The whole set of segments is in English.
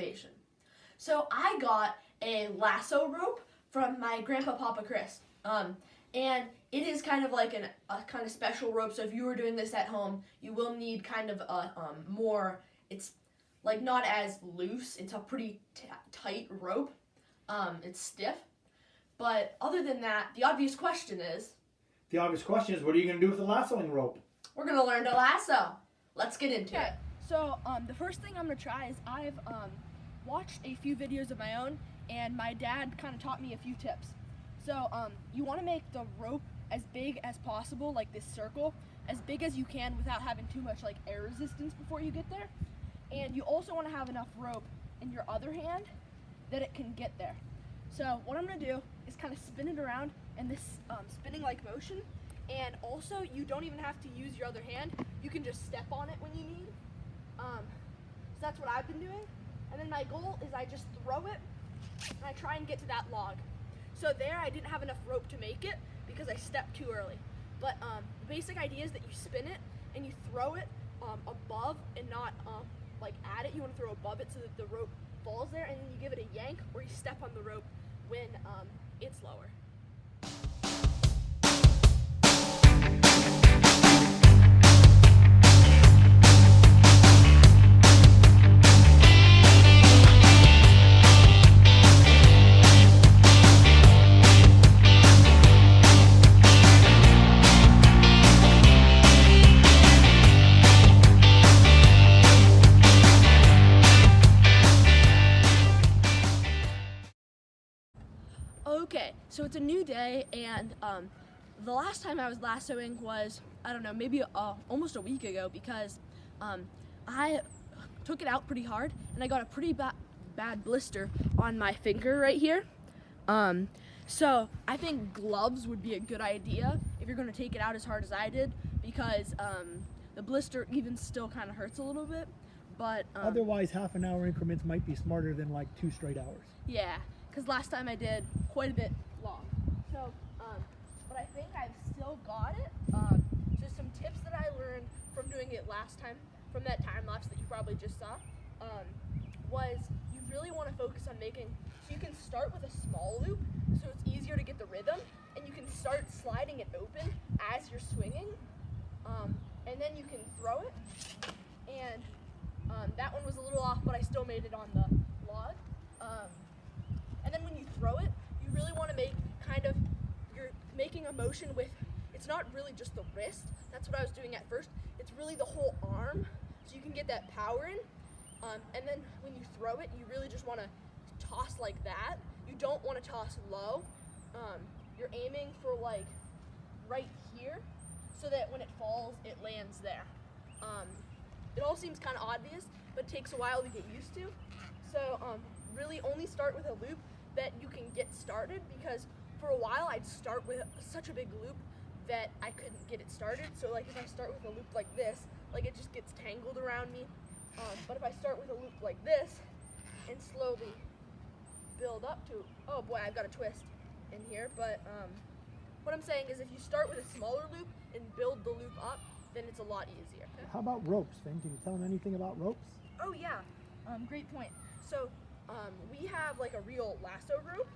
Finnovation. So I got a lasso rope from my grandpa, Papa Chris. And it is kind of like a kind of special rope. So if you were doing this at home, you will need kind of a more, it's like not as loose. It's a pretty tight rope. It's stiff. But other than that, the obvious question is, what are you going to do with the lassoing rope? we're going to learn to lasso. Let's get into it. So the first thing I'm going to try is I've watched a few videos of my own, and my dad kind of taught me a few tips. So you want to make the rope as big as possible, like this circle, as big as you can without having too much like air resistance before you get there. And you also want to have enough rope in your other hand that it can get there. So what I'm going to do is kind of spin it around in this spinning like motion. And also you don't even have to use your other hand. You can just step on it when you need. So that's what I've been doing. And then my goal is I just throw it and I try and get to that log. So there I didn't have enough rope to make it because I stepped too early. But the basic idea is that you spin it and you throw it above and not like at it. You want to throw above it so that the rope falls there, and then you give it a yank or you step on the rope when it's lower. Okay, so it's a new day, and the last time I was lassoing was, I don't know, maybe almost a week ago, because I took it out pretty hard and I got a pretty bad blister on my finger right here. So I think gloves would be a good idea if you're going to take it out as hard as I did, because the blister even still kind of hurts a little bit. But Otherwise, half-an-hour increments might be smarter than like 2 straight hours. Yeah, because last time I did quite a bit long. So, but I think I've still got it. Just some tips that I learned from doing it last time, from that time lapse that you probably just saw, was you really want to focus on making, so you can start with a small loop, so it's easier to get the rhythm, and you can start sliding it open as you're swinging, and then you can throw it, and that one was a little off, but I still made it on the log. And then when you throw it, you really want to make kind of, you're making a motion with, it's not really just the wrist, that's what I was doing at first, it's really the whole arm, so you can get that power in. And then when you throw it, you really just want to toss like that. You don't want to toss low. You're aiming for like right here, so that when it falls, it lands there. It all seems kind of obvious, but it takes a while to get used to. So really only start with a loop that you can get started, because for a while I'd start with such a big loop that I couldn't get it started. So like if I start with a loop like this, like it just gets tangled around me. But if I start with a loop like this and slowly build up to, oh boy, I've got a twist in here. But what I'm saying is if you start with a smaller loop and build the loop up, then it's a lot easier. How about ropes, Finn? Can you tell them anything about ropes? Oh yeah, great point. So we have like a real lasso rope.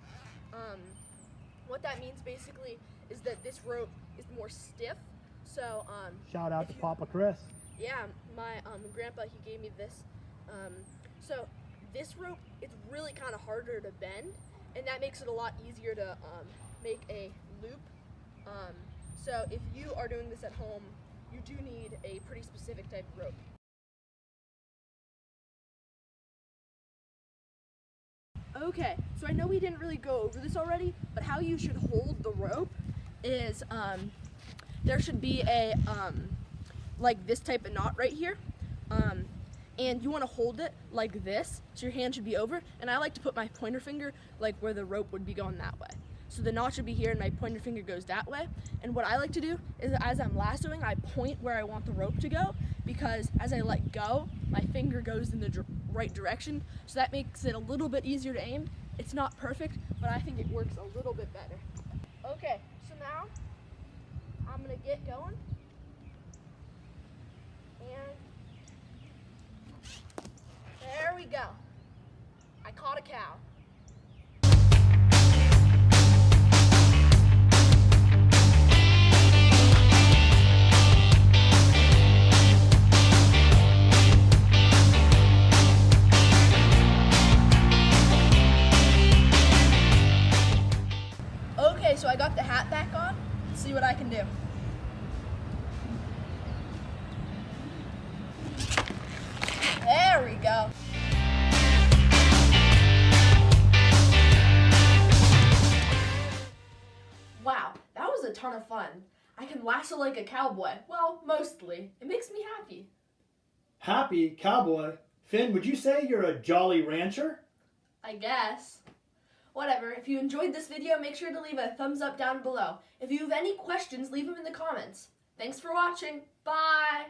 What that means basically is that this rope is more stiff. So Shout out to Papa Chris. Yeah, my grandpa, he gave me this. So this rope, it's really kind of harder to bend, and that makes it a lot easier to make a loop. So if you are doing this at home, you do need a pretty specific type of rope. Okay, so I know we didn't really go over this already, but how you should hold the rope is there should be a like this type of knot right here, and you want to hold it like this, so your hand should be over, and I like to put my pointer finger like where the rope would be going that way. So the knot should be here and my pointer finger goes that way. And what I like to do is as I'm lassoing, I point where I want the rope to go, because as I let go, my finger goes in the right direction. So that makes it a little bit easier to aim. It's not perfect, but I think it works a little bit better. Okay, so now I'm gonna get going. And there we go. caught a cow. Okay, so I got the hat back on. Let's see what I can do. There we go. Wow, that was a ton of fun. I can lasso like a cowboy. Well, mostly. It makes me happy. Happy cowboy? Finn, would you say you're a jolly rancher? I guess. Whatever, if you enjoyed this video, make sure to leave a thumbs up down below. If you have any questions, leave them in the comments. Thanks for watching. Bye!